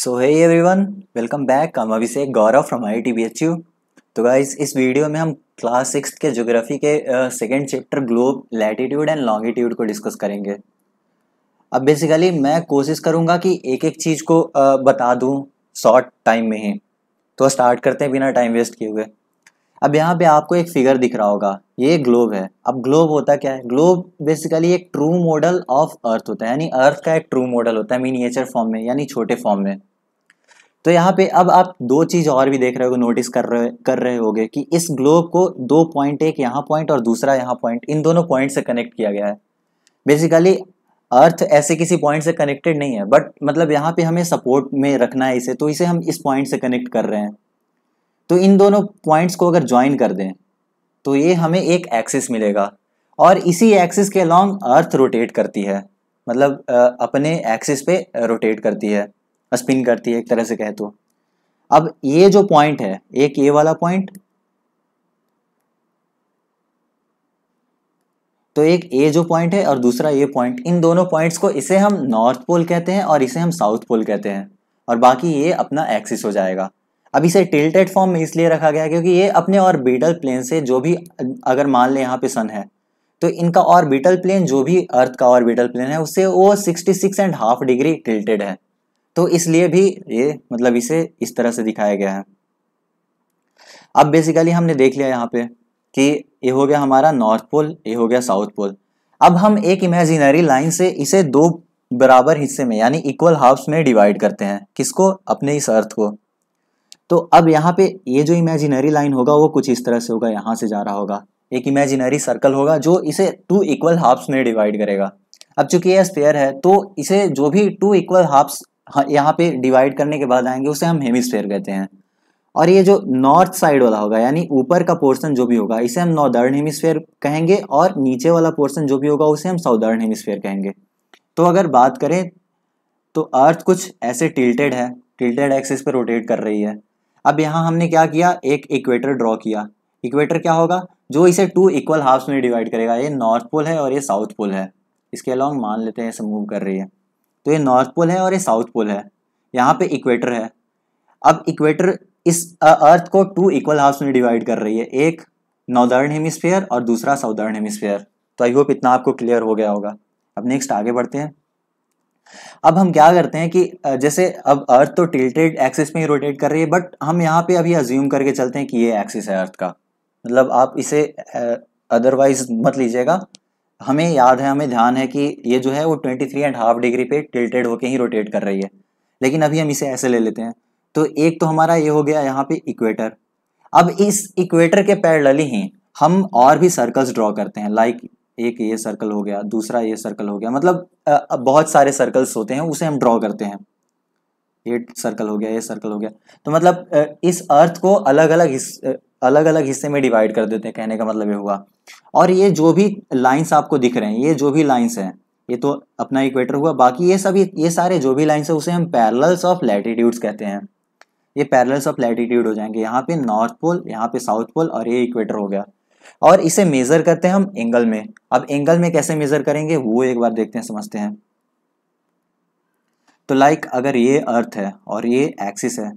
So hey everyone, welcome back. I'm Abhishek Gaurav from IIT-BHU। तो guys, इस video में हम क्लास 6 के ज्योग्राफी के second chapter globe, latitude and longitude को डिस्कस करेंगे। अब बेसिकली मैं कोशिश करूंगा कि एक एक चीज़ को बता दूं शॉर्ट टाइम में ही। तो स्टार्ट करते हैं बिना टाइम वेस्ट किए हुए। अब यहाँ पे आपको एक फिगर दिख रहा होगा, ये ग्लोब है। अब ग्लोब होता क्या है? ग्लोब बेसिकली एक ट्रू मॉडल ऑफ अर्थ होता है, यानी अर्थ का एक ट्रू मॉडल होता है मिनिएचर फॉर्म में, यानी छोटे फॉर्म में। तो यहाँ पे अब आप दो चीज और भी देख रहे हो, नोटिस कर रहे होगे कि इस ग्लोब को दो पॉइंट, एक यहाँ पॉइंट और दूसरा यहाँ पॉइंट, इन दोनों पॉइंट से कनेक्ट किया गया है। बेसिकली अर्थ ऐसे किसी पॉइंट से कनेक्टेड नहीं है, बट मतलब यहाँ पे हमें सपोर्ट में रखना है इसे, तो इसे हम इस पॉइंट से कनेक्ट कर रहे हैं। तो इन दोनों पॉइंट्स को अगर ज्वाइन कर दें तो ये हमें एक एक्सिस मिलेगा, और इसी एक्सिस के अलॉन्ग अर्थ रोटेट करती है, मतलब अपने एक्सिस पे रोटेट करती है, स्पिन करती है एक तरह से कहे तो। अब ये जो पॉइंट है, एक ये वाला पॉइंट, तो एक ये जो पॉइंट है और दूसरा ये पॉइंट, इन दोनों पॉइंट्स को, इसे हम नॉर्थ पोल कहते हैं और इसे हम साउथ पोल कहते हैं, और बाकी ये अपना एक्सिस हो जाएगा। अब इसे टिल्टेड फॉर्म में इसलिए रखा गया क्योंकि ये अपने ऑर्बिटल प्लेन से जो भी, अगर मान ले यहाँ पे सन है, तो इनका ऑर्बिटल प्लेन, जो भी अर्थ का ऑर्बिटल प्लेन है, उससे वो 66.5 डिग्री टिल्टेड है। तो इसलिए भी ये मतलब इसे इस तरह से दिखाया गया है। अब बेसिकली हमने देख लिया यहाँ पे कि ये हो गया हमारा नॉर्थ पोल, ये हो गया साउथ पोल। अब हम एक इमेजिनरी लाइन से इसे दो बराबर हिस्से में, यानी इक्वल हाफ्स में डिवाइड करते हैं। किसको? अपने इस अर्थ को। तो अब यहाँ पे ये जो इमेजिनरी लाइन होगा वो कुछ इस तरह से होगा, यहाँ से जा रहा होगा, एक इमेजिनरी सर्कल होगा जो इसे टू इक्वल हाफ्स में डिवाइड करेगा। अब चूंकि ये स्फीयर है, तो इसे जो भी टू इक्वल हाफ्स यहाँ पे डिवाइड करने के बाद आएंगे उसे हम हेमिस्फीयर कहते हैं। और ये जो नॉर्थ साइड वाला होगा, यानी ऊपर का पोर्शन जो भी होगा, इसे हम नॉर्दर्न हेमिस्फीयर कहेंगे, और नीचे वाला पोर्शन जो भी होगा उसे हम साउदर्न हेमिस्फीयर कहेंगे। तो अगर बात करें तो अर्थ कुछ ऐसे टिल्टेड है, टिल्टेड एक्सिस पे रोटेट कर रही है। अब यहाँ हमने क्या किया, एक इक्वेटर ड्रॉ किया। इक्वेटर क्या होगा? जो इसे टू इक्वल हाफ्स में डिवाइड करेगा। ये नॉर्थ पोल है और ये साउथ पोल है, इसके अलॉन्ग मान लेते हैं ऐसे मूव कर रही है। तो ये नॉर्थ पोल है और ये साउथ पोल है, यहाँ पे इक्वेटर है। अब इक्वेटर इस अर्थ को टू इक्वल हाफ्स में डिवाइड कर रही है, एक नॉर्दर्न हेमिस्फीयर और दूसरा साउदर्न हेमिस्फीयर। तो आई होप इतना आपको क्लियर हो गया होगा। अब नेक्स्ट आगे बढ़ते हैं। अब हम क्या करते हैं कि जैसे अब अर्थ तो टिल्टेड एक्सिस में ही रोटेट कर रही है, बट हम यहाँ पे अभी अज्यूम करके चलते हैं कि ये एक्सिस है अर्थ का। मतलब आप इसे अदरवाइज मत लीजिएगा। हमें याद है, हमें ध्यान है कि ये जो है वो 23.5 डिग्री पे टिल्टेड होके ही रोटेट कर रही है, लेकिन अभी हम इसे ऐसे ले लेते हैं। तो एक तो हमारा ये हो गया यहाँ पे इक्वेटर। अब इस इक्वेटर के पैरेलली ही हम और भी सर्कल्स ड्रॉ करते हैं, लाइक एक ये सर्कल हो गया, दूसरा ये सर्कल हो गया, मतलब बहुत सारे सर्कल्स होते हैं, उसे हम ड्रॉ करते हैं। ये सर्कल हो गया, ये सर्कल हो गया। तो मतलब इस अर्थ को अलग अलग हिस्से में डिवाइड कर देते हैं, कहने का मतलब ये हुआ। और ये जो भी लाइंस आपको दिख रहे हैं, ये जो भी लाइंस हैं, ये तो अपना इक्वेटर हुआ। बाकी ये सारे जो भी लाइंस है उसे हम पैरेलल्स ऑफ लैटिट्यूड्स कहते हैं। ये पैरेलल्स ऑफ लैटिट्यूड हो जाएंगे। यहाँ पे नॉर्थ पोल, यहाँ पे साउथ पोल, और ये इक्वेटर हो गया। और इसे मेजर करते हैं हम एंगल में। अब एंगल में कैसे मेजर करेंगे वो एक बार देखते हैं, समझते हैं। तो लाइक अगर ये अर्थ है और ये एक्सिस है,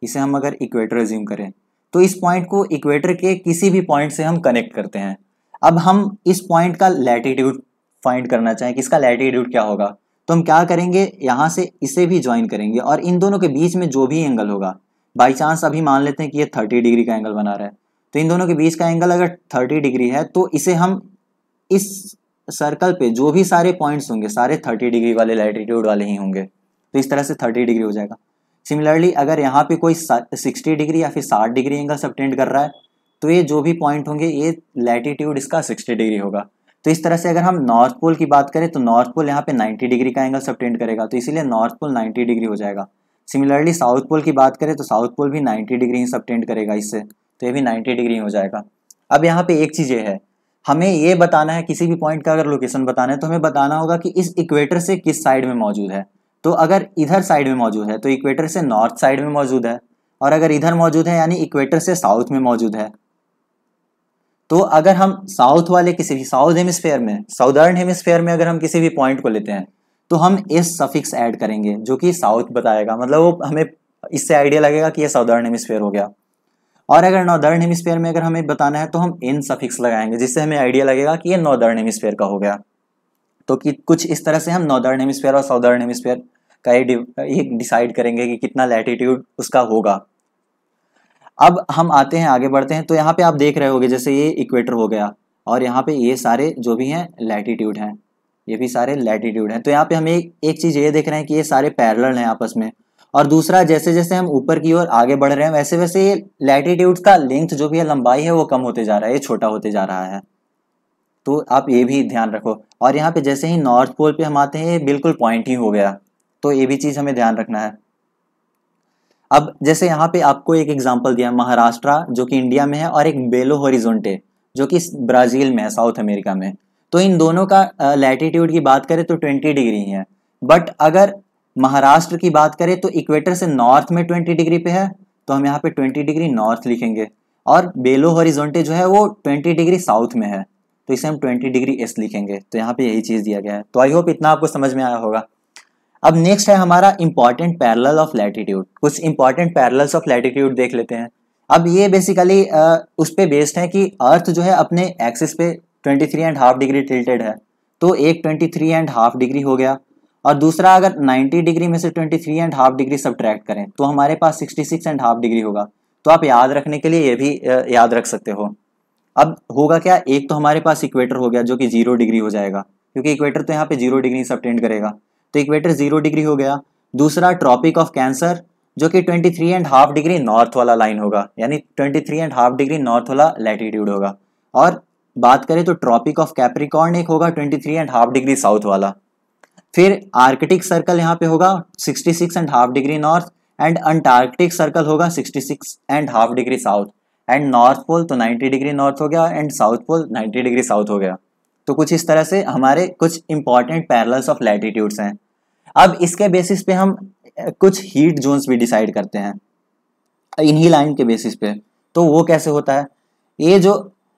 इसे हम अगर इक्वेटर अज्यूम करें, तो इस पॉइंट को इक्वेटर के किसी भी पॉइंट से हम कनेक्ट करते हैं। अब हम इस पॉइंट का लैटिट्यूड फाइंड करना चाहें कि इसका लैटिट्यूड क्या होगा, तो हम क्या करेंगे, यहाँ से इसे भी ज्वाइन करेंगे, और इन दोनों के बीच में जो भी एंगल होगा, बाई चांस अभी मान लेते हैं कि ये 30 डिग्री का एंगल बना रहा है, तो इन दोनों के बीच का एंगल अगर 30 डिग्री है, तो इसे हम इस सर्कल पे जो भी सारे पॉइंट्स होंगे, सारे 30 डिग्री वाले लैटिट्यूड वाले ही होंगे, तो इस तरह से 30 डिग्री हो जाएगा। सिमिलरली अगर यहाँ पे कोई 60 डिग्री या फिर 60 डिग्री एंगल सबटेंड कर रहा है, तो ये जो भी पॉइंट होंगे, ये लैटिट्यूड इसका 60 डिग्री होगा। तो इस तरह से अगर हम नॉर्थ पोल की बात करें, तो नॉर्थ पोल यहाँ पे 90 डिग्री का एंगल सबटेंड करेगा, तो इसीलिए नॉर्थ पोल 90 डिग्री हो जाएगा। सिमिलरली साउथ पोल की बात करें तो साउथ पोल भी 90 डिग्री ही सबटेंड करेगा इससे, तो ये भी 90 डिग्री हो जाएगा। अब यहाँ पे एक चीज ये है, हमें ये बताना है, किसी भी पॉइंट का अगर लोकेशन बताना है तो हमें बताना होगा कि इस इक्वेटर से किस साइड में मौजूद है। तो अगर इधर साइड में मौजूद है तो इक्वेटर से नॉर्थ साइड में मौजूद है, और अगर इधर मौजूद है यानी इक्वेटर से साउथ में मौजूद है। तो अगर हम साउथ वाले किसी भी साउथ हेमिस्फीयर में, साउदर्न हेमिस्फीयर में अगर हम किसी भी पॉइंट को लेते हैं, तो हम एस सफिक्स ऐड करेंगे जो कि साउथ बताएगा, मतलब वो हमें इससे आइडिया लगेगा कि ये साउदर्न हेमिस्फीयर हो गया। और अगर नॉर्दर्न हेमिस्फीयर में अगर हमें बताना है तो हम एन सफिक्स लगाएंगे जिससे हमें आइडिया लगेगा कि ये नॉर्दर्न हेमिस्फीयर का हो गया। तो कि कुछ इस तरह से हम नॉर्दर्न हेमिस्फीयर और साउदर्न हेमिस्फीयर का ये डिसाइड करेंगे कि कितना लैटिट्यूड उसका होगा। अब हम आते हैं, आगे बढ़ते हैं। तो यहाँ पे आप देख रहे होगे जैसे ये इक्वेटर हो गया और यहाँ पे ये सारे जो भी हैं लैटिट्यूड हैं, ये भी सारे लैटिट्यूड हैं। तो यहाँ पे हम एक चीज़ ये देख रहे हैं कि ये सारे पैरेलल हैं आपस में। और दूसरा, जैसे जैसे हम ऊपर की ओर आगे बढ़ रहे हैं वैसे वैसे ये लैटिट्यूड का लेंथ जो भी है, लंबाई है, वो कम होते जा रहा है, ये छोटा होते जा रहा है। तो आप ये भी ध्यान रखो। और यहाँ पे जैसे ही नॉर्थ पोल पे हम आते हैं ये बिल्कुल पॉइंट ही हो गया, तो ये भी चीज़ हमें ध्यान रखना है। अब जैसे यहाँ पे आपको एक एग्जांपल दिया, महाराष्ट्र जो कि इंडिया में है और एक बेलो होरिजोंटे जो कि ब्राज़ील में है, साउथ अमेरिका में। तो इन दोनों का लैटिट्यूड की बात करें तो 20 डिग्री है। बट अगर महाराष्ट्र की बात करें तो इक्वेटर से नॉर्थ में 20 डिग्री पे है, तो हम यहाँ पे 20 डिग्री नॉर्थ लिखेंगे। और बेलो होरिजोंटे जो है वो 20 डिग्री साउथ में है, तो इसे हम 20 डिग्री ईस्ट लिखेंगे। तो यहाँ पे यही चीज़ दिया गया है। तो आई होप इतना आपको समझ में आया होगा। अब नेक्स्ट है हमारा इंपॉर्टेंट पैरेलल ऑफ लैटिट्यूड। कुछ इंपॉर्टेंट पैरेलल्स ऑफ लैटिट्यूड देख लेते हैं। अब ये बेसिकली उस पे बेस्ड है कि अर्थ जो है अपने एक्सिस पे 23.5 डिग्री टिल्टेड है, तो एक 23.5 डिग्री हो गया। और दूसरा, अगर 90 डिग्री में से 23.5 डिग्री सब्ट्रैक्ट करें तो हमारे पास 66.5 डिग्री होगा। तो आप याद रखने के लिए ये भी याद रख सकते हो। अब होगा क्या, एक तो हमारे पास इक्वेटर हो गया जो कि 0 डिग्री हो जाएगा, क्योंकि इक्वेटर तो यहाँ पे 0 डिग्री सबटेंड करेगा, तो इक्वेटर 0 डिग्री हो गया। दूसरा, ट्रॉपिक ऑफ कैंसर जो कि 23.5 डिग्री नॉर्थ वाला लाइन होगा, यानी 23.5 डिग्री नॉर्थ वाला लैटिट्यूड होगा। और बात करें तो ट्रॉपिक ऑफ कैप्रिकॉर्न एक होगा 23.5 डिग्री साउथ वाला। फिर आर्कटिक सर्कल यहाँ पे होगा 66.5 degree north, and Antarctic circle होगा 66.5 degree south, and north pole तो 90 डिग्री नॉर्थ हो गया, and south pole 90 degree south हो गया। तो कुछ इस तरह से हमारे कुछ इंपॉर्टेंट पैरेलल्स ऑफ लैटिट्यूड्स हैं। अब इसके बेसिस पे हम कुछ हीट जोन्स भी डिसाइड करते हैं इन्हीं लाइन के बेसिस पे। तो वो कैसे होता है, ये जो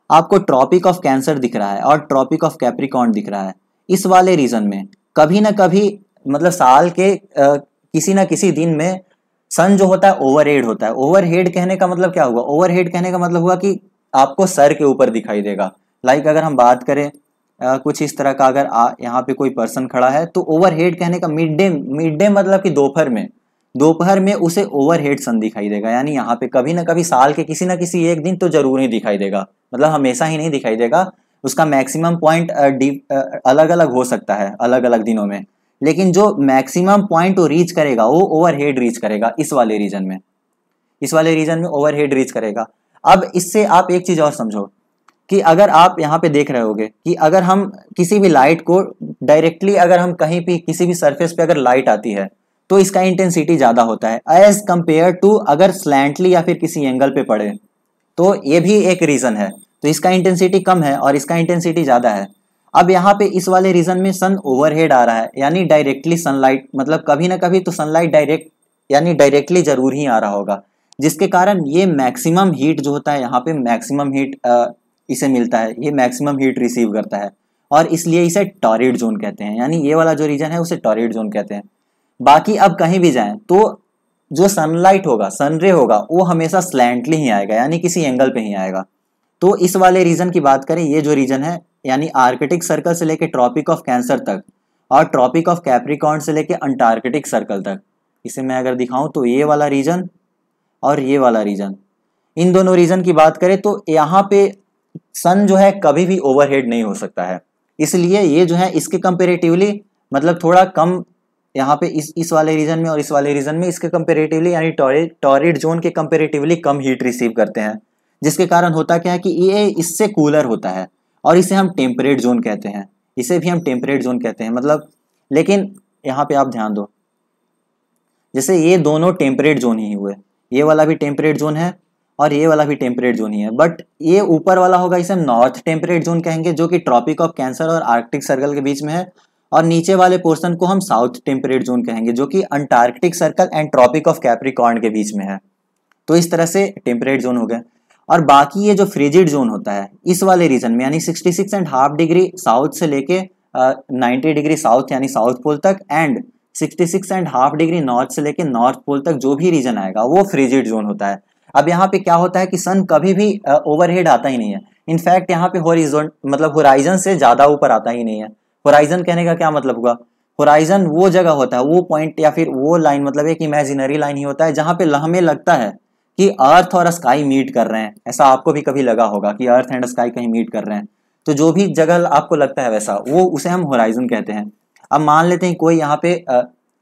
आपको ट्रॉपिक ऑफ कैंसर दिख रहा है और ट्रॉपिक ऑफ कैप्रिकॉर्न दिख रहा है, इस वाले रीजन में कभी ना कभी, मतलब साल के किसी ना किसी दिन में सन जो होता है ओवरहेड होता है। ओवरहेड कहने का मतलब क्या हुआ, ओवरहेड कहने का मतलब हुआ कि आपको सर के ऊपर दिखाई देगा। लाइक अगर हम बात करें कुछ इस तरह का, अगर यहाँ पे कोई पर्सन खड़ा है तो ओवरहेड कहने का मिड डे मतलब कि दोपहर में उसे ओवरहेड सन दिखाई देगा। यानी यहाँ पे कभी ना कभी साल के किसी ना किसी एक दिन तो जरूर ही दिखाई देगा, मतलब हमेशा ही नहीं दिखाई देगा। उसका मैक्सिमम पॉइंट अलग अलग हो सकता है अलग अलग दिनों में, लेकिन जो मैक्सिमम पॉइंट वो रीच करेगा वो ओवरहेड रीच करेगा इस वाले रीजन में ओवरहेड रीच करेगा। अब इससे आप एक चीज और समझो कि अगर आप यहाँ पे देख रहे होगे कि अगर हम किसी भी लाइट को डायरेक्टली, अगर हम कहीं भी किसी भी सरफेस पे अगर लाइट आती है तो इसका इंटेंसिटी ज्यादा होता है एज कंपेयर टू अगर स्लैंटली या फिर किसी एंगल पे पड़े, तो ये भी एक रीजन है। तो इसका इंटेंसिटी कम है और इसका इंटेंसिटी ज्यादा है। अब यहाँ पे इस वाले रीजन में सन ओवरहेड आ रहा है, यानी डायरेक्टली सनलाइट, मतलब कभी ना कभी तो सनलाइट डायरेक्टली जरूर ही आ रहा होगा, जिसके कारण ये मैक्सिमम हीट जो होता है यहाँ पे मैक्सिमम हीट इसे मिलता है, ये मैक्सिमम हीट रिसीव करता है, और इसलिए इसे टॉरिड जोन कहते हैं। यानी ये वाला जो रीजन है उसे टॉरिड जोन कहते हैं। बाकी अब कहीं भी जाएं तो जो सनलाइट होगा, सनरे होगा, वो हमेशा स्लैंटली ही आएगा, यानी किसी एंगल पे ही आएगा। तो इस वाले रीजन की बात करें, ये जो रीजन है यानी आर्कटिक सर्कल से लेके ट्रॉपिक ऑफ कैंसर तक और ट्रॉपिक ऑफ कैप्रिकॉर्न से लेके अंटार्कटिक सर्कल तक, इसे मैं अगर दिखाऊं तो ये वाला रीजन और ये वाला रीजन, इन दोनों रीजन की बात करें तो यहाँ पे सन जो है कभी भी ओवरहेड नहीं हो सकता है। इसलिए ये जो है इसके कंपेरेटिवली मतलब थोड़ा कम यहाँ पे इस वाले रीजन में और इस वाले रीजन में इसके कंपेरेटिवली, यानी टॉरिड जोन के कंपेरेटिवली कम हीट रिसीव करते हैं, जिसके कारण होता क्या है कि ये इससे कूलर होता है और इसे हम टेम्परेट जोन कहते हैं, इसे भी हम टेम्परेट जोन कहते हैं। मतलब लेकिन यहाँ पे आप ध्यान दो, जैसे ये दोनों टेम्परेट जोन ही हुए, ये वाला भी टेम्परेट जोन है और ये वाला भी टेम्परेट जोन ही है, बट ये ऊपर वाला होगा इसे हम नॉर्थ टेम्परेट जोन कहेंगे जो कि ट्रॉपिक ऑफ कैंसर और आर्कटिक सर्कल के बीच में है, और नीचे वाले पोर्शन को हम साउथ टेम्परेट जोन कहेंगे जो कि Antarctic circle and tropic of Capricorn के बीच में है। तो इस तरह से टेम्परेट जोन हो गए। और बाकी ये जो फ्रिजिड जोन होता है इस वाले रीजन में, यानी 66.5 डिग्री साउथ से लेके 90 डिग्री साउथ यानी साउथ पोल तक एंड 66.5 डिग्री नॉर्थ से लेके नॉर्थ पोल तक जो भी रीजन आएगा वो फ्रिजिड जोन होता है। अब यहाँ पे क्या होता है कि सन कभी भी ओवरहेड आता ही नहीं है। इनफैक्ट यहाँ पे होरिजोन मतलब होराइजन से ज्यादा ऊपर आता ही नहीं है। होराइजन कहने का क्या मतलब हुआ, होराइजन वो जगह होता है, वो पॉइंट या फिर वो लाइन मतलब एक इमेजिनरी लाइन ही होता है जहाँ पे हमें लगता है कि अर्थ और स्काई मीट कर रहे हैं। ऐसा आपको भी कभी लगा होगा कि अर्थ एंड स्काई कहीं मीट कर रहे हैं, तो जो भी जगह आपको लगता है वैसा वो उसे हम होराइजन कहते हैं। अब मान लेते हैं कोई यहाँ पे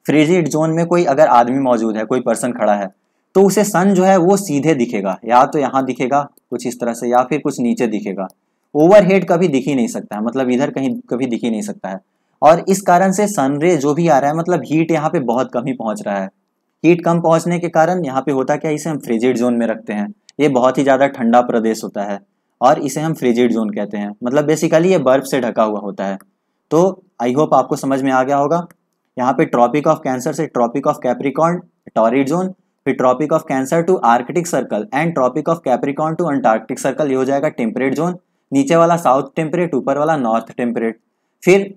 फ्रिजिड जोन में कोई अगर आदमी मौजूद है, कोई पर्सन खड़ा है, तो उसे सन जो है वो सीधे दिखेगा, या तो यहाँ दिखेगा कुछ इस तरह से या फिर कुछ नीचे दिखेगा। ओवरहेड कभी दिख ही नहीं सकता है, मतलब इधर कहीं कभी दिख ही नहीं सकता है। और इस कारण से सनरे जो भी आ रहा है मतलब हीट यहाँ पे बहुत कम ही पहुंच रहा है। हीट कम पहुंचने के कारण यहाँ पे होता क्या, इसे हम फ्रिजिड जोन में रखते हैं। ये बहुत ही ज्यादा ठंडा प्रदेश होता है और इसे हम फ्रिजिड जोन कहते हैं। मतलब बेसिकली ये बर्फ से ढका हुआ होता है। तो आई होप आपको समझ में आ गया होगा। यहाँ पे ट्रॉपिक ऑफ कैंसर से tropic of capricorn torrid zone, फिर tropic of cancer to arctic circle and tropic of capricorn to antarctic circle, ये हो जाएगा टेम्परेट जोन। नीचे वाला साउथ टेम्परेट, ऊपर वाला नॉर्थ टेम्परेट। फिर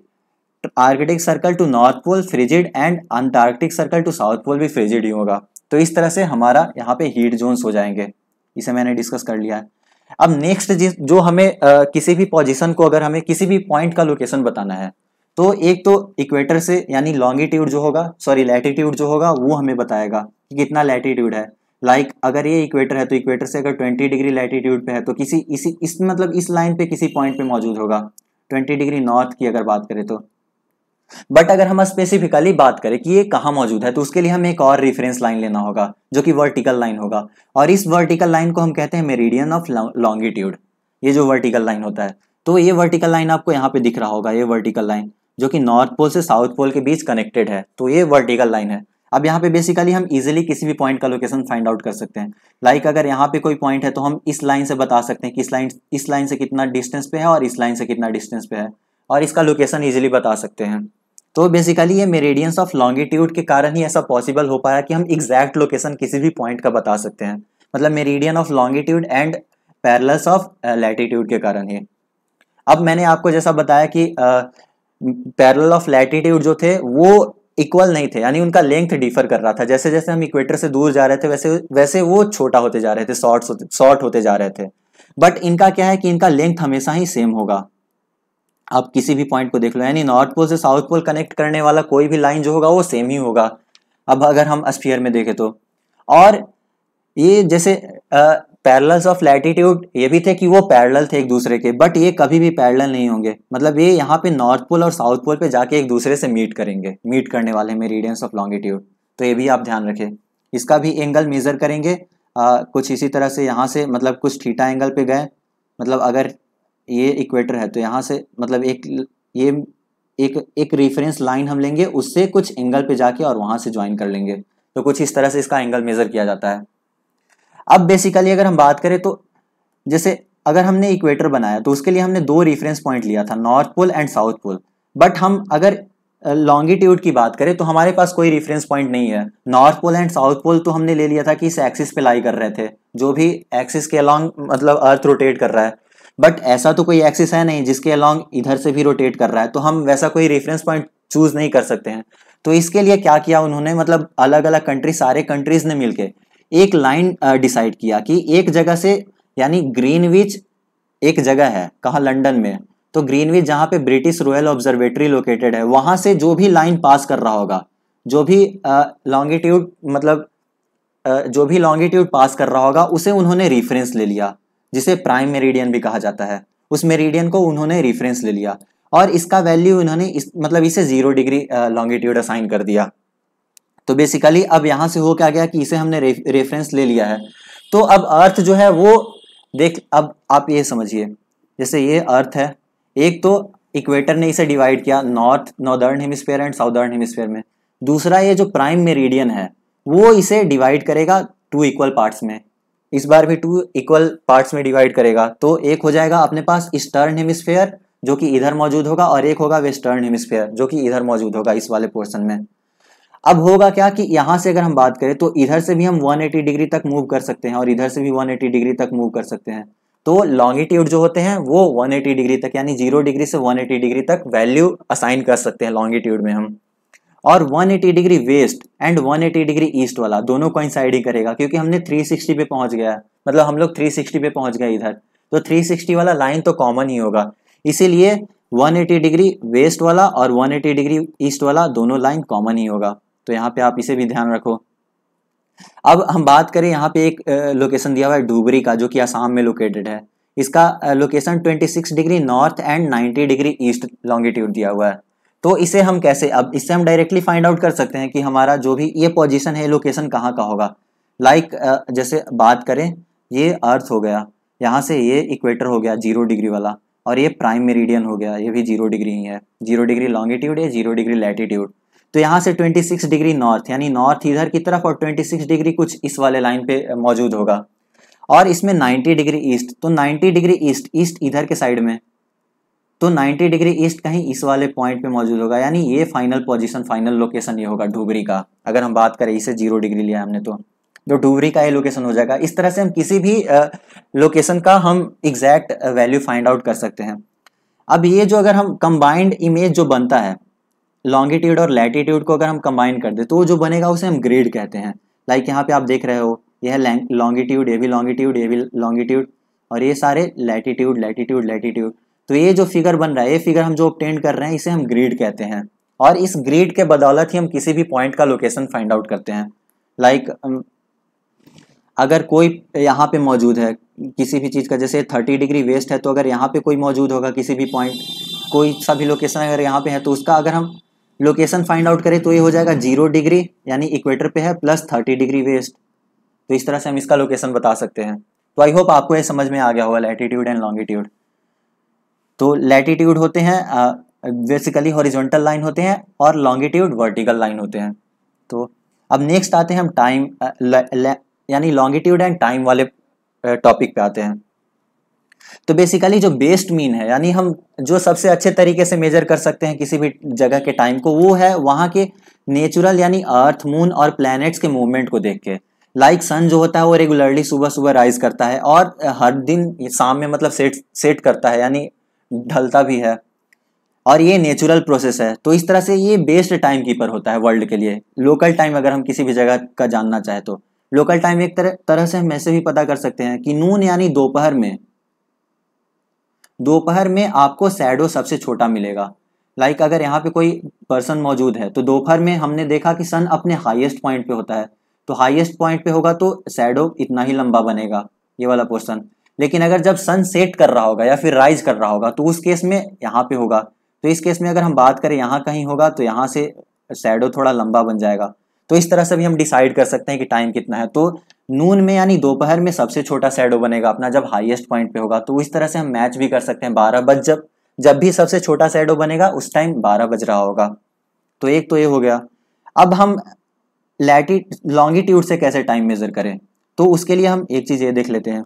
Arctic circle to north pole frigid and Antarctic circle to south pole भी frigid ही होगा। तो इस तरह से हमारा यहाँ पे हीट जोन्स हो जाएंगे। इसे मैंने डिस्कस कर लिया है। अब नेक्स्ट जो हमें किसी भी पोजीशन को, अगर हमें किसी भी पॉइंट का लोकेशन बताना है, तो एक तो इक्वेटर से यानी लॉन्गिट्यूड जो होगा, सॉरी लैटिट्यूड जो होगा वो हमें बताएगा कि कितना लैटिट्यूड है। लाइक अगर ये इक्वेटर है तो इक्वेटर से अगर 20 डिग्री लैटिट्यूड पे है तो किसी इस मतलब इस लाइन पे किसी पॉइंट पे मौजूद होगा 20 डिग्री नॉर्थ की अगर बात करें तो। बट अगर हम स्पेसिफिकली बात करें कि ये कहाँ मौजूद है तो उसके लिए हमें एक और रेफरेंस लाइन लेना होगा जो कि वर्टिकल लाइन होगा, और इस वर्टिकल लाइन को हम कहते हैं मेरिडियन ऑफ लॉन्गिट्यूड। ये जो वर्टिकल लाइन होता है, तो ये वर्टिकल लाइन आपको यहाँ पे दिख रहा होगा, ये वर्टिकल लाइन जो कि नॉर्थ पोल से साउथ पोल के बीच कनेक्टेड है, तो ये वर्टिकल लाइन है। अब यहाँ पे बेसिकली हम इजीली किसी भी पॉइंट का लोकेशन फाइंड आउट कर सकते हैं। लाइक अगर यहाँ पे कोई पॉइंट है तो हम इस लाइन से बता सकते हैं कि इस लाइन से कितना डिस्टेंस पे है और इस लाइन से कितना डिस्टेंस पे है, और इसका लोकेशन इजीली बता सकते हैं। तो बेसिकली ये मेरिडियंस ऑफ लॉन्गिट्यूड के कारण ही ऐसा पॉसिबल हो पाया कि हम एग्जैक्ट लोकेशन किसी भी पॉइंट का बता सकते हैं, मतलब meridian of longitude and parallels of latitude के कारण ही। अब मैंने आपको जैसा बताया कि पैरेलल ऑफ लैटिट्यूड जो थे वो इक्वल नहीं थे, यानी उनका लेंथ डिफर कर रहा था। जैसे जैसे हम इक्वेटर से दूर जा रहे थे वैसे वैसे वो छोटा होते जा रहे थे, शॉर्ट होते जा रहे थे। बट इनका क्या है कि इनका लेंथ हमेशा ही सेम होगा। आप किसी भी पॉइंट को देख लो, यानी नॉर्थ पोल से साउथ पोल कनेक्ट करने वाला कोई भी लाइन जो होगा वो सेम ही होगा। अब अगर हम स्फीयर में देखें तो, और ये जैसे पैरेलल्स ऑफ लैटिट्यूड ये भी थे कि वो पैरेलल थे एक दूसरे के, बट ये कभी भी पैरेलल नहीं होंगे। मतलब ये यहाँ पे नॉर्थ पोल और साउथ पोल पे जाके एक दूसरे से मीट करेंगे, मीट करने वाले मेरिडियंस ऑफ लॉन्गिट्यूड। तो ये भी आप ध्यान रखें। इसका भी एंगल मेजर करेंगे कुछ इसी तरह से, यहाँ से मतलब कुछ थीटा एंगल पे गए, मतलब अगर ये इक्वेटर है तो यहाँ से मतलब एक रेफरेंस लाइन हम लेंगे, उससे कुछ एंगल पे जाके और वहां से ज्वाइन कर लेंगे। तो कुछ इस तरह से इसका एंगल मेजर किया जाता है। अब बेसिकली अगर हम बात करें तो जैसे अगर हमने इक्वेटर बनाया तो उसके लिए हमने दो रेफरेंस पॉइंट लिया था, north pole and south pole. But हम अगर लॉन्गिट्यूड की बात करें तो हमारे पास कोई रेफरेंस पॉइंट नहीं है। North pole and south pole तो हमने ले लिया था कि इस एक्सिस पे लाई कर रहे थे, जो भी एक्सिस के अलॉन्ग मतलब अर्थ रोटेट कर रहा है। बट ऐसा तो कोई एक्सिस है नहीं जिसके अलॉन्ग इधर से भी रोटेट कर रहा है, तो हम वैसा कोई रेफरेंस पॉइंट चूज नहीं कर सकते हैं। तो इसके लिए क्या किया उन्होंने, मतलब अलग अलग कंट्री, सारे कंट्रीज ने मिलके एक लाइन डिसाइड किया कि एक जगह से, यानी ग्रीनविच एक जगह है कहाँ, लंदन में, तो ग्रीनविच जहाँ पे ब्रिटिश रॉयल ऑब्जर्वेटरी लोकेटेड है, वहां से जो भी लाइन पास कर रहा होगा, जो भी लॉन्गिट्यूड मतलब जो भी लॉन्गिट्यूड पास कर रहा होगा उसे उन्होंने रेफरेंस ले लिया, जिसे प्राइम मेरिडियन भी कहा जाता है। उस मेरिडियन को उन्होंने रेफरेंस ले लिया और इसका वैल्यू उन्होंने मतलब इसे 0 डिग्री लॉन्गिट्यूड असाइन कर दिया। तो बेसिकली अब यहां से हो क्या गया कि इसे हमने रेफरेंस ले लिया है। तो अब अर्थ जो है वो देख, अब आप ये समझिए, जैसे ये अर्थ है, एक तो इक्वेटर ने इसे डिवाइड किया northern hemisphere and southern hemisphere में। दूसरा ये जो प्राइम मेरिडियन है वो इसे डिवाइड करेगा 2 इक्वल पार्ट्स में, इस बार भी 2 इक्वल पार्ट्स में डिवाइड करेगा। तो एक हो जाएगा अपने पास ईस्टर्न हेमिस्फीयर जो कि इधर मौजूद होगा, और एक होगा वेस्टर्न हेमिस्फीयर जो कि इधर मौजूद होगा इस वाले पोर्शन में। अब होगा क्या कि यहां से अगर हम बात करें तो इधर से भी हम 180 डिग्री तक मूव कर सकते हैं और इधर से भी 180 डिग्री तक मूव कर सकते हैं। तो लॉन्गिट्यूड जो होते हैं वो 180 डिग्री तक, यानी 0 डिग्री से 180 डिग्री तक वैल्यू असाइन कर सकते हैं लॉन्गिट्यूड में हम। और 180 degree west and 180 degree east वाला दोनों कोइंसाइड ही करेगा, क्योंकि हमने 360 पे पहुंच गया, मतलब हम लोग 360 पे पहुंच गए इधर, तो 360 वाला लाइन तो कॉमन ही होगा, इसीलिए 180 डिग्री वेस्ट वाला और 180 डिग्री ईस्ट वाला दोनों लाइन कॉमन ही होगा। तो यहाँ पे आप इसे भी ध्यान रखो। अब हम बात करें, यहाँ पे एक लोकेशन दिया हुआ है डुबरी का, जो कि असम में लोकेटेड है। इसका location 26 degree north and 90 degree east longitude दिया हुआ है। तो इसे हम कैसे, अब इससे हम डायरेक्टली फाइंड आउट कर सकते हैं कि हमारा जो भी ये पोजीशन है, लोकेशन कहाँ का होगा। लाइक जैसे बात करें, ये अर्थ हो गया, यहाँ से ये इक्वेटर हो गया 0 डिग्री वाला, और ये प्राइम मेरिडियन हो गया, ये भी 0 डिग्री ही है, 0 डिग्री लॉन्गिट्यूड है, 0 डिग्री लैटिट्यूड। तो यहाँ से 26 डिग्री नॉर्थ, यानी नॉर्थ इधर की तरफ, और 26 डिग्री कुछ इस वाले लाइन पे मौजूद होगा। और इसमें 90 डिग्री ईस्ट, तो 90 डिग्री ईस्ट, ईस्ट इधर के साइड में, तो 90 डिग्री ईस्ट कहीं इस वाले पॉइंट पे मौजूद होगा, यानी ये फाइनल पोजीशन, फाइनल लोकेशन ये होगा डुबरी का। अगर हम बात करें, इसे 0 डिग्री लिया हमने, तो डुबरी का ये लोकेशन हो जाएगा। इस तरह से हम किसी भी लोकेशन का हम एग्जैक्ट वैल्यू फाइंड आउट कर सकते हैं। अब ये जो अगर हम कंबाइंड इमेज जो बनता है, लॉन्गिट्यूड और लैटिट्यूड को अगर हम कंबाइन कर दे, तो जो बनेगा उसे हम ग्रिड कहते हैं। लाइक यहाँ पे आप देख रहे हो, यह है लॉन्गिट्यूड, ये भी लॉन्गिट्यूड, ये भी लॉन्गिट्यूड, और ये सारे लैटिट्यूड लैटिट्यूड लैटिट्यूड। तो ये जो फिगर बन रहा है, ये फिगर हम जो ऑब्टेन कर रहे हैं, इसे हम ग्रिड कहते हैं। और इस ग्रिड के बदौलत ही हम किसी भी पॉइंट का लोकेशन फाइंड आउट करते हैं। लाइक अगर कोई यहाँ पे मौजूद है किसी भी चीज़ का, जैसे 30 डिग्री वेस्ट है, तो अगर यहाँ पे कोई मौजूद होगा किसी भी पॉइंट, कोई सा भी लोकेशन अगर यहाँ पे है, तो उसका अगर हम लोकेशन फाइंड आउट करें तो ये हो जाएगा 0 डिग्री, यानी इक्वेटर पे है, प्लस 30 डिग्री वेस्ट। तो इस तरह से हम इसका लोकेशन बता सकते हैं। तो आई होप आपको ये समझ में आ गया होगा लैटिट्यूड एंड लॉन्गिट्यूड। तो लैटिट्यूड होते हैं बेसिकली हॉरिजॉन्टल लाइन होते हैं, और लॉन्गिट्यूड वर्टिकल लाइन होते हैं। तो अब नेक्स्ट आते हैं हम टाइम, यानी लॉन्गिट्यूड एंड टाइम वाले टॉपिक पे आते हैं। तो बेसिकली जो बेस्ट मीन है, यानी हम जो सबसे अच्छे तरीके से मेजर कर सकते हैं किसी भी जगह के टाइम को, वो है वहाँ के नेचुरल, यानी अर्थ, मून और प्लैनेट्स के मूवमेंट को देख के। लाइक सन जो होता है वो रेगुलरली सुबह सुबह राइज करता है, और हर दिन शाम में मतलब सेट करता है, यानी ढलता भी है, और ये नेचुरल प्रोसेस है। तो इस तरह से ये बेस्ट टाइम कीपर होता है वर्ल्ड के लिए। लोकल टाइम अगर हम किसी भी जगह का जानना चाहे, तो लोकल टाइम एक तरह से हम ऐसे भी पता कर सकते हैं कि नून यानी दोपहर में आपको शैडो सबसे छोटा मिलेगा। लाइक अगर यहाँ पे कोई पर्सन मौजूद है, तो दोपहर में हमने देखा कि सन अपने हाईएस्ट पॉइंट पे होता है, तो हाईएस्ट पॉइंट पे होगा तो शैडो इतना ही लंबा बनेगा, ये वाला पोर्शन। लेकिन अगर जब सन सेट कर रहा होगा या फिर राइज कर रहा होगा, तो उस केस में यहाँ पे होगा। तो इस केस में अगर हम बात करें, यहाँ कहीं होगा, तो यहाँ से शैडो थोड़ा लंबा बन जाएगा। तो इस तरह से भी हम डिसाइड कर सकते हैं कि टाइम कितना है। तो नून में यानी दोपहर में सबसे छोटा शैडो बनेगा अपना, जब हाईएस्ट पॉइंट पे होगा। तो इस तरह से हम मैच भी कर सकते हैं, 12 बज जब भी सबसे छोटा शैडो बनेगा उस टाइम 12 बज रहा होगा। तो एक तो ये हो गया। अब हम लॉन्गिट्यूड से कैसे टाइम मेजर करें, तो उसके लिए हम एक चीज ये देख लेते हैं।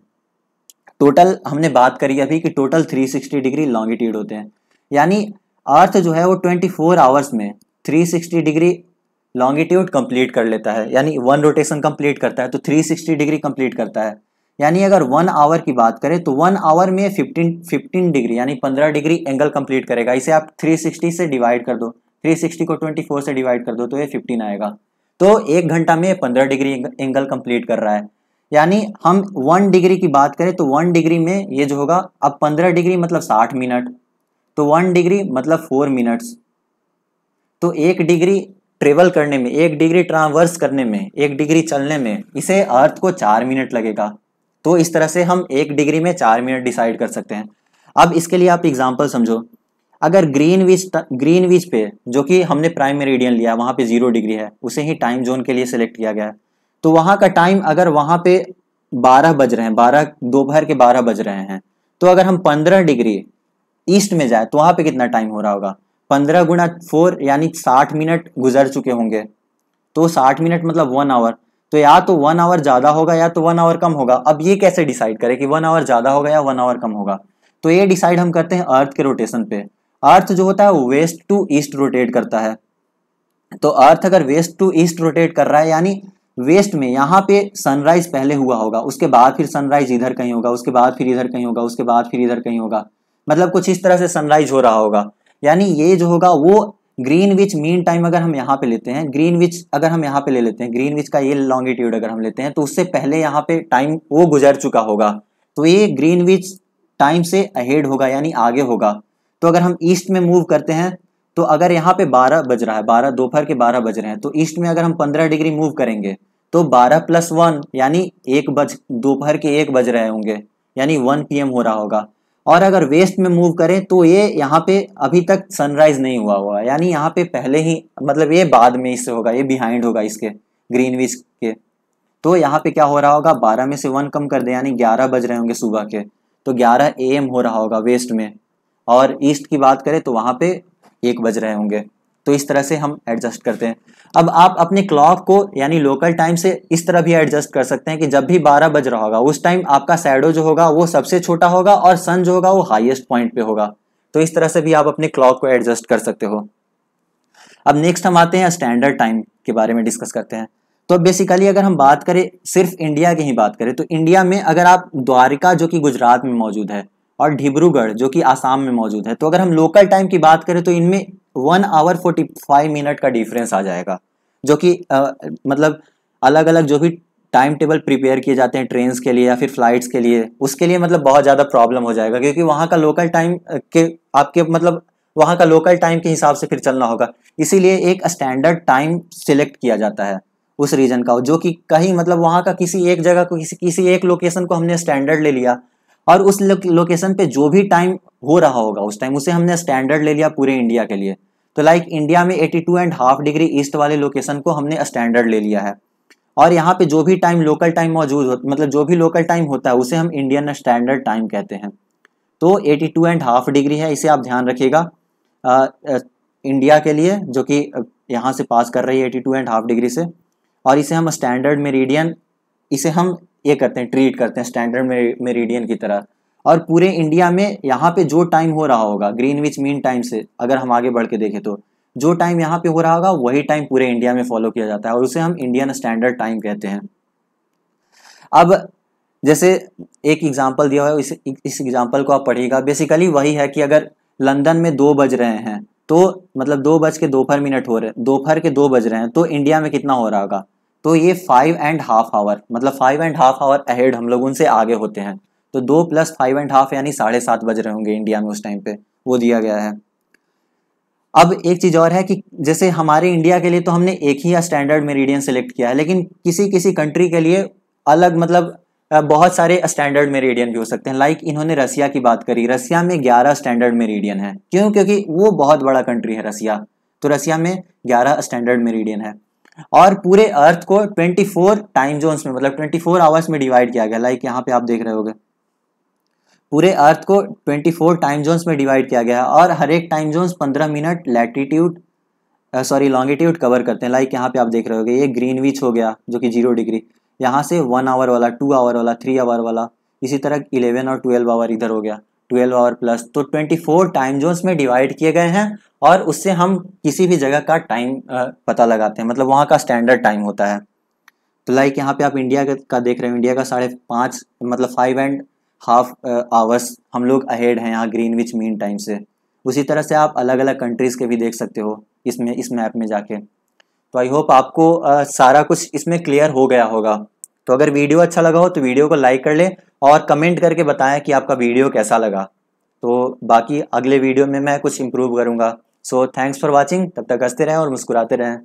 टोटल हमने बात करी अभी कि टोटल 360 डिग्री लॉन्गिट्यूड होते हैं, यानी अर्थ जो है वो 24 आवर्स में 360 डिग्री लॉन्गिट्यूड कंप्लीट कर लेता है, यानी 1 रोटेशन कंप्लीट करता है, तो 360 डिग्री कंप्लीट करता है। यानी अगर 1 आवर की बात करें, तो 1 आवर में 15 डिग्री यानी 15 डिग्री एंगल कंप्लीट करेगा। इसे आप 360 से डिवाइड कर दो, 360 को 24 से डिवाइड कर दो, तो ये 15 आएगा। तो 1 घंटा में 15 डिग्री एंगल कंप्लीट कर रहा है। यानी हम 1 डिग्री की बात करें, तो 1 डिग्री में ये जो होगा, अब 15 डिग्री मतलब 60 मिनट, तो 1 डिग्री मतलब 4 मिनट्स। तो 1 डिग्री ट्रेवल करने में, 1 डिग्री ट्रांवर्स करने में, 1 डिग्री चलने में इसे अर्थ को 4 मिनट लगेगा। तो इस तरह से हम 1 डिग्री में 4 मिनट डिसाइड कर सकते हैं। अब इसके लिए आप एग्जांपल समझो। अगर ग्रीनविच पे, जो कि हमने प्राइम मेरिडियन लिया, वहां पे 0 डिग्री है, उसे ही टाइम जोन के लिए सिलेक्ट किया गया है। तो वहां का टाइम अगर वहां पे 12 बज रहे हैं, दोपहर के 12 बज रहे हैं, तो अगर हम 15 डिग्री ईस्ट में जाए, तो वहां पे कितना टाइम हो रहा होगा, 15 गुणा 4 यानी 60 मिनट गुजर चुके होंगे। तो 60 मिनट मतलब 1 आवर। तो या तो 1 आवर ज्यादा होगा या तो 1 आवर कम होगा। अब ये कैसे डिसाइड करें कि 1 आवर ज्यादा होगा या 1 आवर कम होगा, तो ये डिसाइड हम करते हैं अर्थ के रोटेशन पे। अर्थ जो होता है वो वेस्ट टू ईस्ट रोटेट करता है। तो अर्थ अगर वेस्ट टू ईस्ट रोटेट कर रहा है, यानी वेस्ट में यहाँ पे सनराइज पहले हुआ होगा, उसके बाद फिर सनराइज इधर कहीं होगा, उसके बाद फिर इधर कहीं होगा, उसके बाद फिर इधर कहीं होगा, मतलब कुछ इस तरह से सनराइज हो रहा होगा। यानी ये जो होगा वो ग्रीनविच मीन टाइम अगर हम यहाँ पे लेते हैं, ग्रीनविच अगर हम यहाँ पे ले लेते हैं, ग्रीनविच का ये लॉन्गिट्यूड अगर हम लेते हैं तो उससे पहले यहाँ पे टाइम वो गुजर चुका होगा, तो ये ग्रीनविच टाइम से अहेड होगा यानी आगे होगा। तो अगर हम ईस्ट में मूव करते हैं तो अगर यहाँ पे 12 बज रहा है, 12 दोपहर के 12 बज रहे हैं, तो ईस्ट में अगर हम 15 डिग्री मूव करेंगे तो 12+1 यानी दोपहर के 1 बज रहे होंगे, यानी 1 PM हो रहा होगा। और अगर वेस्ट में मूव करें तो ये यहाँ पे अभी तक सनराइज नहीं हुआ हुआ, यानी यहाँ पे पहले ही, मतलब ये बाद में इससे होगा, ये बिहाइंड होगा इसके ग्रीनविच के। तो यहाँ पे क्या हो रहा होगा, 12 में से 1 कम कर दे यानी 11 बज रहे होंगे सुबह के, तो 11 AM हो रहा होगा वेस्ट में। और ईस्ट की बात करें तो वहाँ पे 1 बज रहे होंगे। तो इस तरह से हम एडजस्ट करते हैं। अब आप अपने क्लॉक को यानी लोकल टाइम से इस तरह भी एडजस्ट कर सकते हैं कि जब भी 12 बज रहा होगा उस टाइम आपका शैडो जो होगा वो सबसे छोटा होगा और सन जो होगा वो हाईएस्ट पॉइंट पे होगा। तो इस तरह से भी आप अपने क्लॉक को एडजस्ट कर सकते हो। अब नेक्स्ट हम आते हैं स्टैंडर्ड टाइम के बारे में डिस्कस करते हैं। तो बेसिकली अगर हम बात करें सिर्फ इंडिया की ही बात करें तो इंडिया में अगर आप द्वारका जो कि गुजरात में मौजूद है और डिब्रूगढ़ जो कि आसाम में मौजूद है, तो अगर हम लोकल टाइम की बात करें तो इनमें 1 आवर 45 मिनट का डिफरेंस आ जाएगा, जो कि मतलब अलग अलग जो भी टाइम टेबल प्रिपेयर किए जाते हैं ट्रेन्स के लिए या फिर फ्लाइट्स के लिए, उसके लिए मतलब बहुत ज़्यादा प्रॉब्लम हो जाएगा, क्योंकि वहाँ का लोकल टाइम के आपके मतलब वहाँ का लोकल टाइम के हिसाब से फिर चलना होगा। इसीलिए एक स्टैंडर्ड टाइम सिलेक्ट किया जाता है उस रीजन का, जो कि कहीं मतलब वहाँ का किसी एक जगह को किसी एक लोकेशन को हमने स्टैंडर्ड ले लिया और उस लोकेशन पे जो भी टाइम हो रहा होगा उस टाइम उसे हमने स्टैंडर्ड ले लिया पूरे इंडिया के लिए। तो लाइक इंडिया में 82.5 डिग्री ईस्ट वाले लोकेशन को हमने स्टैंडर्ड ले लिया है, और यहाँ पे जो भी टाइम लोकल टाइम मौजूद हो मतलब जो भी लोकल टाइम होता है उसे हम इंडियन स्टैंडर्ड टाइम कहते हैं। तो 82.5 डिग्री है, इसे आप ध्यान रखिएगा इंडिया के लिए, जो कि यहाँ से पास कर रही है 82.5 डिग्री से, और इसे हम स्टैंडर्ड मेरिडियन, इसे हम ये करते हैं ट्रीट करते हैं स्टैंडर्ड मेरिडियन की तरह। और पूरे इंडिया में यहाँ पे जो टाइम हो रहा होगा ग्रीनविच मीन टाइम से अगर हम आगे बढ़ के देखें तो जो टाइम यहाँ पे हो रहा होगा वही टाइम पूरे इंडिया में फॉलो किया जाता है और उसे हम इंडियन स्टैंडर्ड टाइम कहते हैं। अब जैसे एक एग्जांपल दिया हुआ है, इस एग्जांपल को आप पढ़िएगा। बेसिकली वही है कि अगर लंदन में 2 बज रहे हैं तो मतलब 2:02 हो रहे, दोपहर के 2 बज रहे हैं, तो इंडिया में कितना हो रहा होगा, तो ये 5.5 आवर मतलब 5.5 आवर अहेड हम लोग उनसे आगे होते हैं। तो 2 + 5.5 यानी 7:30 बज रहे होंगे इंडिया में उस टाइम पे, वो दिया गया है। अब एक चीज़ और है कि जैसे हमारे इंडिया के लिए तो हमने एक ही स्टैंडर्ड मेरिडियन सेलेक्ट किया है, लेकिन किसी किसी कंट्री के लिए अलग मतलब बहुत सारे स्टैंडर्ड मेरिडियन भी हो सकते हैं। लाइक इन्होंने रसिया की बात करी, रसिया में 11 स्टैंडर्ड मेरिडियन है। क्यों? क्योंकि वो बहुत बड़ा कंट्री है रसिया, तो रसिया में 11 स्टैंडर्ड मेरिडियन है। और पूरे अर्थ को 24 टाइम जोन्स में मतलब 24 आवर्स में डिवाइड किया गया। लाइक यहाँ पे आप देख रहे होगे पूरे अर्थ को 24 टाइम जोन्स में डिवाइड किया गया है, और हर एक time zones 15 minute longitude cover करते हैं। लाइक यहाँ पे आप देख रहे होगे ये ग्रीनविच हो गया जो कि 0 डिग्री, यहाँ से 1 आवर वाला, 2 आवर वाला, 3 आवर वाला, इसी तरह 11 और 12 आवर इधर हो गया, 12 आवर प्लस। तो 24 टाइम जोन्स में डिवाइड किए गए हैं और उससे हम किसी भी जगह का टाइम पता लगाते हैं, मतलब वहाँ का स्टैंडर्ड टाइम होता है। तो लाइक यहाँ पे आप इंडिया का देख रहे हो, इंडिया का 5.5 मतलब 5.5 आवर्स हम लोग अहेड हैं यहाँ ग्रीनविच मीन टाइम से। उसी तरह से आप अलग अलग कंट्रीज़ के भी देख सकते हो इस मैप में जाके। तो आई होप आपको सारा कुछ इसमें क्लियर हो गया होगा। तो अगर वीडियो अच्छा लगा हो तो वीडियो को लाइक कर ले और कमेंट करके बताएं कि आपका वीडियो कैसा लगा। तो बाकी अगले वीडियो में मैं कुछ इम्प्रूव करूँगा। सो थैंक्स फॉर वॉचिंग, तब तक हंसते रहें और मुस्कुराते रहें।